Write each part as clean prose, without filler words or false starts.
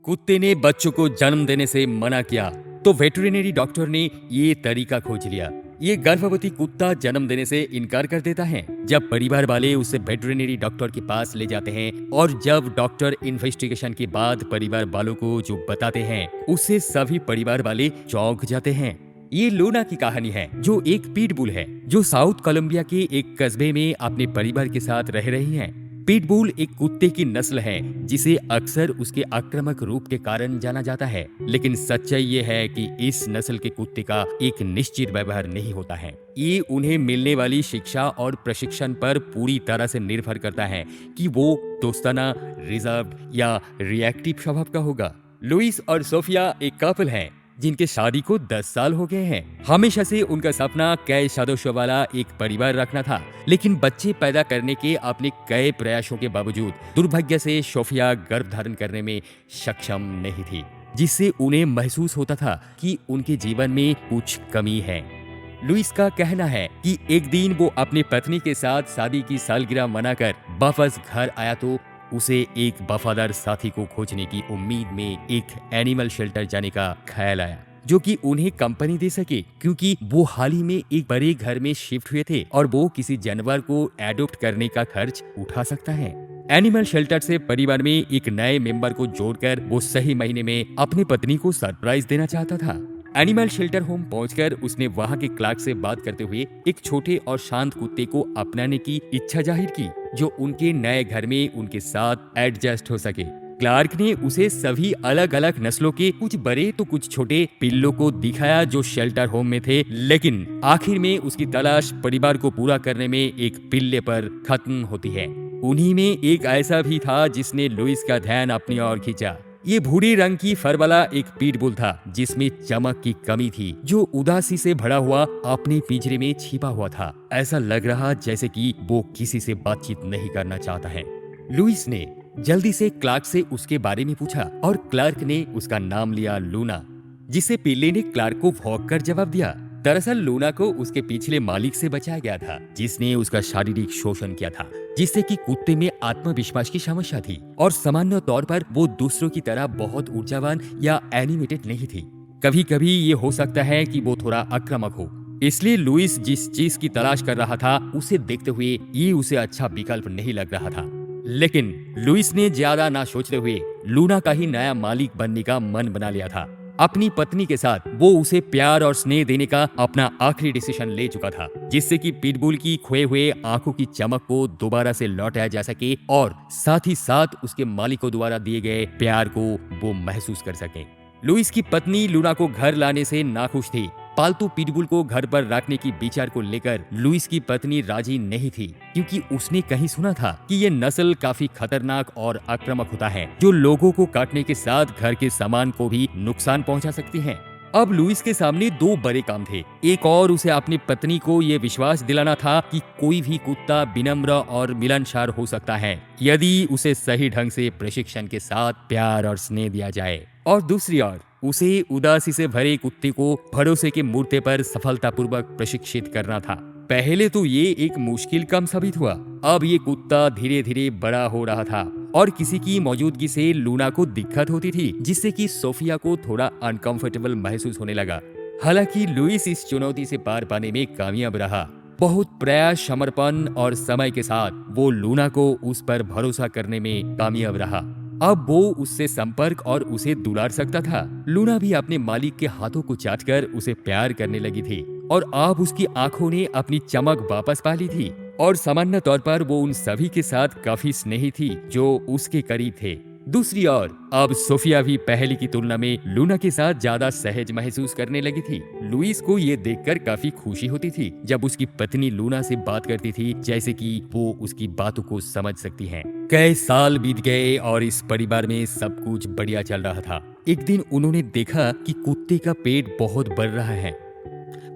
कुत्ते ने बच्चों को जन्म देने से मना किया तो वेटरिनरी डॉक्टर ने ये तरीका खोज लिया। ये गर्भवती कुत्ता जन्म देने से इनकार कर देता है जब परिवार वाले उसे वेटरिनरी डॉक्टर के पास ले जाते हैं, और जब डॉक्टर इन्वेस्टिगेशन के बाद परिवार वालों को जो बताते हैं उससे सभी परिवार वाले चौंक जाते हैं। ये लूना की कहानी है, जो एक पिटबुल है जो साउथ कोलंबिया के एक कस्बे में अपने परिवार के साथ रह रही है। पिटबुल एक कुत्ते की नस्ल है जिसे अक्सर उसके आक्रामक रूप के कारण जाना जाता है, लेकिन सच्चाई ये है कि इस नस्ल के कुत्ते का एक निश्चित व्यवहार नहीं होता है। ये उन्हें मिलने वाली शिक्षा और प्रशिक्षण पर पूरी तरह से निर्भर करता है कि वो दोस्ताना, रिजर्व या रिएक्टिव स्वभाव का होगा। लुइस और सोफिया एक कपल हैं जिनके शादी को 10 साल हो गए हैं। हमेशा से उनका सपना कई सदस्यों वाला एक परिवार रखना था, लेकिन बच्चे पैदा करने के अपने कई प्रयासों के बावजूद दुर्भाग्य से सोफिया गर्भ धारण करने में सक्षम नहीं थी, जिससे उन्हें महसूस होता था कि उनके जीवन में कुछ कमी है। लुइस का कहना है कि एक दिन वो अपनी पत्नी के साथ शादी की सालगिरह मनाकर वापस घर आया तो उसे एक वफादार साथी को खोजने की उम्मीद में एक एनिमल शेल्टर जाने का ख्याल आया, जो कि उन्हें कंपनी दे सके, क्योंकि वो हाल ही में एक बड़े घर में शिफ्ट हुए थे और वो किसी जानवर को एडॉप्ट करने का खर्च उठा सकता है। एनिमल शेल्टर से परिवार में एक नए मेंबर को जोड़कर वो सही महीने में अपनी पत्नी को सरप्राइज देना चाहता था। एनिमल शेल्टर होम पहुंचकर उसने वहां के क्लार्क से बात करते हुए एक छोटे और शांत कुत्ते को अपनाने की इच्छा जाहिर की, जो उनके नए घर में उनके साथ एडजस्ट हो सके। क्लार्क ने उसे सभी अलग अलग नस्लों के कुछ बड़े तो कुछ छोटे पिल्लों को दिखाया जो शेल्टर होम में थे, लेकिन आखिर में उसकी तलाश परिवार को पूरा करने में एक पिल्ले पर खत्म होती है। उन्हीं में एक ऐसा भी था जिसने लुइस का ध्यान अपनी ओर खींचा। ये भूरे रंग की फर वाला एक पिटबुल था जिसमें चमक की कमी थी, जो उदासी से भरा हुआ अपने पिंजरे में छिपा हुआ था। ऐसा लग रहा जैसे कि वो किसी से बातचीत नहीं करना चाहता है। लुइस ने जल्दी से क्लार्क से उसके बारे में पूछा और क्लार्क ने उसका नाम लिया लूना, जिसे पिल्ले ने क्लार्क को भौंक कर जवाब दिया। दरअसल लूना को उसके पिछले मालिक से बचाया गया था, जिसने उसका शारीरिक शोषण किया था, जिससे कि कुत्ते में आत्मविश्वास की समस्या थी और सामान्य तौर पर वो दूसरों की तरह बहुत ऊर्जावान या एनिमेटेड नहीं थी। कभी कभी ये हो सकता है कि वो थोड़ा आक्रामक हो, इसलिए लुइस जिस चीज की तलाश कर रहा था उसे देखते हुए ये उसे अच्छा विकल्प नहीं लग रहा था। लेकिन लुइस ने ज्यादा ना सोचते हुए लूना का ही नया मालिक बनने का मन बना लिया था। अपनी पत्नी के साथ वो उसे प्यार और स्नेह देने का अपना आखिरी डिसीजन ले चुका था, जिससे कि पिटबुल की खोए हुए आंखों की चमक को दोबारा से लौटाया जा सके और साथ ही साथ उसके मालिकों द्वारा दिए गए प्यार को वो महसूस कर सके। लुइस की पत्नी लूना को घर लाने से नाखुश थी। पालतू पिटबुल को घर पर रखने की विचार को लेकर लुइस की पत्नी राजी नहीं थी, क्योंकि उसने कहीं सुना था कि ये नस्ल काफी खतरनाक और आक्रामक होता है, जो लोगों को काटने के साथ घर के सामान को भी नुकसान पहुंचा सकती है। अब लुइस के सामने दो बड़े काम थे। एक और उसे अपनी पत्नी को ये विश्वास दिलाना था कि कोई भी कुत्ता विनम्र और मिलनसार हो सकता है यदि उसे सही ढंग से प्रशिक्षण के साथ प्यार और स्नेह दिया जाए, और दूसरी ओर उसे उदासी से भरे कुत्ते को भरोसे के मूर्ते पर सफलतापूर्वक प्रशिक्षित करना था। पहले तो ये एक मुश्किल काम साबित हुआ। अब ये कुत्ता धीरे धीरे बड़ा हो रहा था और किसी की मौजूदगी से लूना को दिक्कत होती थी, जिससे कि सोफिया को थोड़ा अनकंफर्टेबल महसूस होने लगा। हालांकि लुइस इस चुनौती से पार पाने में कामयाब रहा। बहुत प्रयास, समर्पण और समय के साथ वो लूना को उस पर भरोसा करने में कामयाब रहा। अब वो उससे संपर्क और उसे दुलार सकता था। लूना भी अपने मालिक के हाथों को चाटकर उसे प्यार करने लगी थी और अब उसकी आंखों ने अपनी चमक वापस पा ली थी और सामान्य तौर पर वो उन सभी के साथ काफी स्नेही थी जो उसके करीब थे। दूसरी ओर अब सोफिया भी पहले की तुलना में लूना के साथ ज्यादा सहज महसूस करने लगी थी। लुइस को ये देखकर काफी खुशी होती थी जब उसकी पत्नी लूना से बात करती थी, जैसे कि वो उसकी बातों को समझ सकती है। कई साल बीत गए और इस परिवार में सब कुछ बढ़िया चल रहा था। एक दिन उन्होंने देखा कि कुत्ते का पेट बहुत बढ़ रहा है।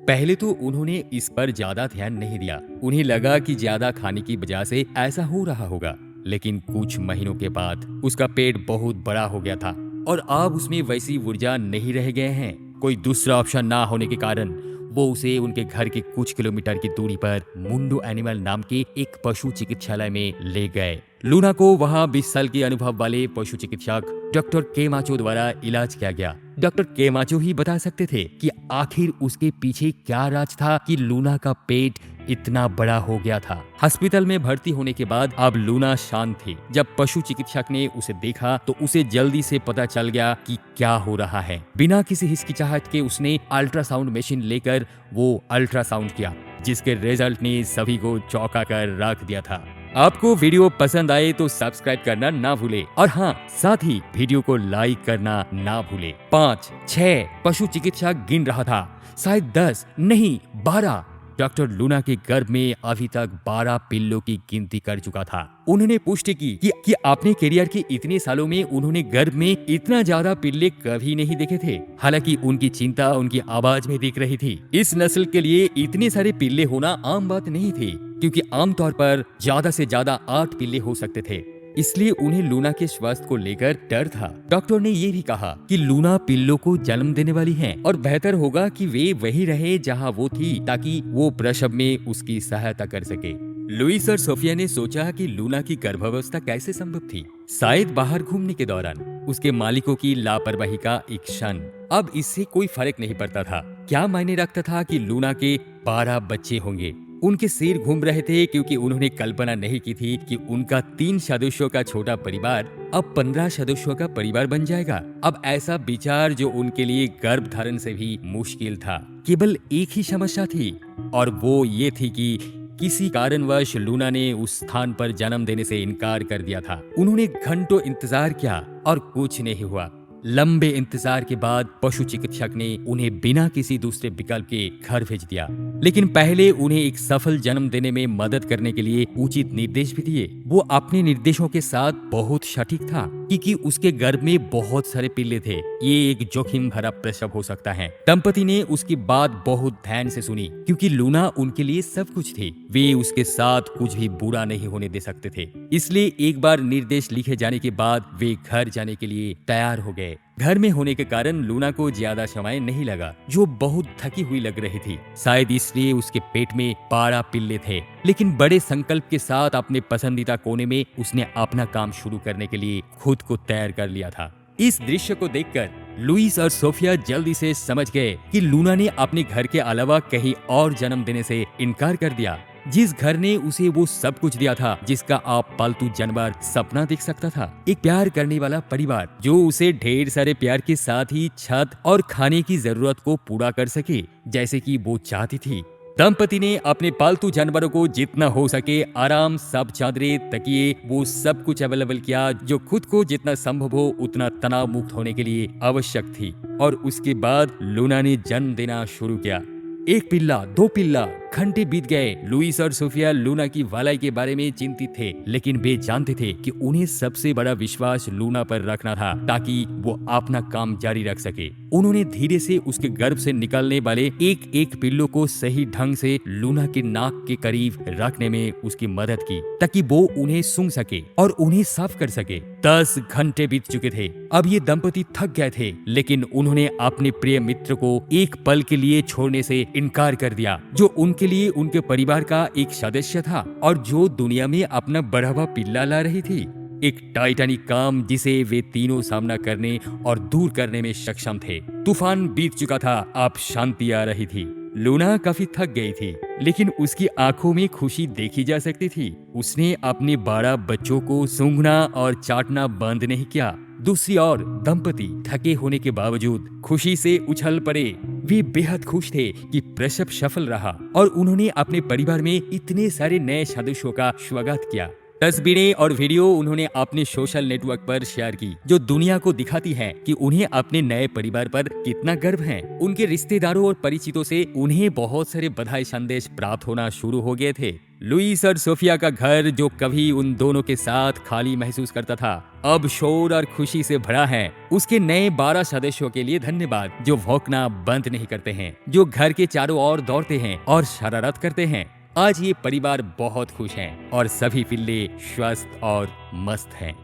पहले तो उन्होंने इस पर ज्यादा ध्यान नहीं दिया। उन्हें लगा कि ज्यादा खाने की वजह से ऐसा हो रहा होगा, लेकिन कुछ महीनों के बाद उसका पेट बहुत बड़ा हो गया था और अब उसमें वैसी ऊर्जा नहीं रह गए हैं। कोई दूसरा ऑप्शन ना होने के कारण वो उसे उनके घर के कुछ किलोमीटर की दूरी पर मुंडो एनिमल नाम के एक पशु चिकित्सालय में ले गए। लूना को वहाँ 20 साल के अनुभव वाले पशु चिकित्सक डॉक्टर के माचो द्वारा इलाज किया गया। डॉक्टर के माचो ही बता सकते थे कि आखिर उसके पीछे क्या राज था कि लूना का पेट इतना बड़ा हो गया था। अस्पताल में भर्ती होने के बाद अब लूना शांत थी। जब पशु चिकित्सक ने उसे देखा तो उसे जल्दी से पता चल गया कि क्या हो रहा है। बिना किसी हिचकिचाहट के उसने अल्ट्रासाउंड मशीन लेकर वो अल्ट्रासाउंड किया, जिसके रिजल्ट ने सभी को चौंका कर रख दिया था। आपको वीडियो पसंद आए तो सब्सक्राइब करना ना भूले और हाँ, साथ ही वीडियो को लाइक करना ना भूले। 5, 6 पशु चिकित्सक गिन रहा था, शायद 10 नहीं 12। डॉक्टर लूना के गर्भ में अभी तक 12 पिल्लों की गिनती कर चुका था। उन्होंने पुष्टि की कि अपने करियर के इतने सालों में उन्होंने गर्भ में इतना ज्यादा पिल्ले कभी नहीं देखे थे। हालांकि उनकी चिंता उनकी आवाज में दिख रही थी। इस नस्ल के लिए इतने सारे पिल्ले होना आम बात नहीं थी, क्योंकि आमतौर पर ज्यादा से ज्यादा 8 पिल्ले हो सकते थे। इसलिए उन्हें लूना के स्वास्थ्य को लेकर डर था। डॉक्टर ने ये भी कहा कि लूना पिल्लों को जन्म देने वाली है और बेहतर होगा कि वे वही रहे जहां वो थी, ताकि वो प्रसव में उसकी सहायता कर सके। लुइस और सोफिया ने सोचा कि लूना की गर्भावस्था कैसे संभव थी। शायद बाहर घूमने के दौरान उसके मालिकों की लापरवाही का एक क्षण। अब इससे कोई फर्क नहीं पड़ता था। क्या मायने रखता था कि लूना के 12 बच्चे होंगे। उनके सिर घूम रहे थे, क्योंकि उन्होंने कल्पना नहीं की थी कि उनका 3 सदस्यों का छोटा परिवार अब 15 सदस्यों का परिवार बन जाएगा। अब ऐसा विचार जो उनके लिए गर्भ धारण से भी मुश्किल था। केवल एक ही समस्या थी और वो ये थी कि किसी कारणवश लूना ने उस स्थान पर जन्म देने से इनकार कर दिया था। उन्होंने घंटों इंतजार किया और कुछ नहीं हुआ। लंबे इंतजार के बाद पशु चिकित्सक ने उन्हें बिना किसी दूसरे विकल्प के घर भेज दिया, लेकिन पहले उन्हें एक सफल जन्म देने में मदद करने के लिए उचित निर्देश भी दिए। वो अपने निर्देशों के साथ बहुत सटीक था, क्योंकि उसके गर्भ में बहुत सारे पिल्ले थे। ये एक जोखिम भरा प्रसव हो सकता है। दंपति ने उसकी बात बहुत ध्यान से सुनी, क्योंकि लूना उनके लिए सब कुछ थी। वे उसके साथ कुछ भी बुरा नहीं होने दे सकते थे। इसलिए एक बार निर्देश लिखे जाने के बाद वे घर जाने के लिए तैयार हो गए। घर में होने के कारण लूना को ज्यादा समय नहीं लगा, जो बहुत थकी हुई लग रही थी। शायद इसलिए उसके पेट में 12 पिल्ले थे। लेकिन बड़े संकल्प के साथ अपने पसंदीदा कोने में उसने अपना काम शुरू करने के लिए खुद को तैयार कर लिया था। इस दृश्य को देखकर लुइस और सोफिया जल्दी से समझ गए कि लूना ने अपने घर के अलावा कहीं और जन्म देने से इनकार कर दिया। जिस घर ने उसे वो सब कुछ दिया था जिसका आप पालतू जानवर सपना देख सकता था। एक प्यार करने वाला परिवार जो उसे ढेर सारे प्यार के साथ ही छत और खाने की जरूरत को पूरा कर सके, जैसे कि वो चाहती थी। दंपति ने अपने पालतू जानवरों को जितना हो सके आराम, सब चादरें, तकिए, वो सब कुछ अवेलेबल किया जो खुद को जितना संभव हो उतना तनाव मुक्त होने के लिए आवश्यक थी। और उसके बाद लूना ने जन्म देना शुरू किया। 1 पिल्ला, 2 पिल्ला, घंटे बीत गए। लुइस और सोफिया लूना की भलाई के बारे में चिंतित थे, लेकिन वे जानते थे कि उन्हें सबसे बड़ा विश्वास लूना पर रखना था, ताकि वो अपना काम जारी रख सके। उन्होंने धीरे से उसके गर्भ से निकलने वाले एक एक पिल्लों को सही ढंग से लूना के नाक के करीब रखने में उसकी मदद की, ताकि वो उन्हें सूंघ सके और उन्हें साफ कर सके। 10 घंटे बीत चुके थे। अब ये दंपति थक गए थे, लेकिन उन्होंने अपने प्रिय मित्र को एक पल के लिए छोड़ने से इनकार कर दिया, जो उनके लिए उनके परिवार का एक सदस्य था और जो दुनिया में अपना बढ़ा हुआ पिल्ला ला रही थी। एक टाइटैनिक काम जिसे वे तीनों सामना करने और दूर करने में सक्षम थे। तूफान बीत चुका था, अब शांति आ रही थी। लूना काफी थक गई थी, लेकिन उसकी आंखों में खुशी देखी जा सकती थी। उसने अपने 12 बच्चों को सूंघना और चाटना बंद नहीं किया। दूसरी ओर दंपति थके होने के बावजूद खुशी से उछल पड़े। वे बेहद खुश थे कि प्रसव सफल रहा और उन्होंने अपने परिवार में इतने सारे नए सदस्यों का स्वागत किया। तस्वीरें और वीडियो उन्होंने अपने सोशल नेटवर्क पर शेयर की, जो दुनिया को दिखाती है कि उन्हें अपने नए परिवार पर कितना गर्व है। उनके रिश्तेदारों और परिचितों से उन्हें बहुत सारे बधाई संदेश प्राप्त होना शुरू हो गए थे। लुइस और सोफिया का घर, जो कभी उन दोनों के साथ खाली महसूस करता था, अब शोर और खुशी से भरा है। उसके नए 12 सदस्यों के लिए धन्यवाद, जो भौंकना बंद नहीं करते हैं, जो घर के चारों ओर दौड़ते हैं और शरारत करते हैं। आज ये परिवार बहुत खुश हैं और सभी पिल्ले स्वस्थ और मस्त हैं।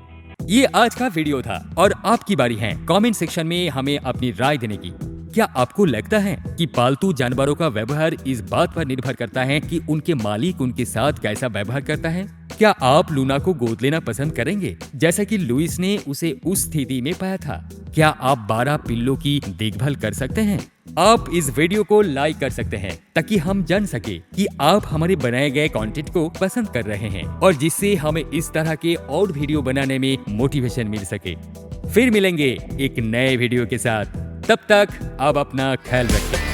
ये आज का वीडियो था और आपकी बारी है कमेंट सेक्शन में हमें अपनी राय देने की। क्या आपको लगता है कि पालतू जानवरों का व्यवहार इस बात पर निर्भर करता है कि उनके मालिक उनके साथ कैसा व्यवहार करता है? क्या आप लूना को गोद लेना पसंद करेंगे जैसा कि लुइस ने उसे उस स्थिति में पाया था? क्या आप 12 पिल्लों की देखभाल कर सकते हैं? आप इस वीडियो को लाइक कर सकते हैं ताकि हम जान सके कि आप हमारे बनाए गए कंटेंट को पसंद कर रहे हैं और जिससे हमें इस तरह के और वीडियो बनाने में मोटिवेशन मिल सके। फिर मिलेंगे एक नए वीडियो के साथ, तब तक आप अपना ख्याल रखें।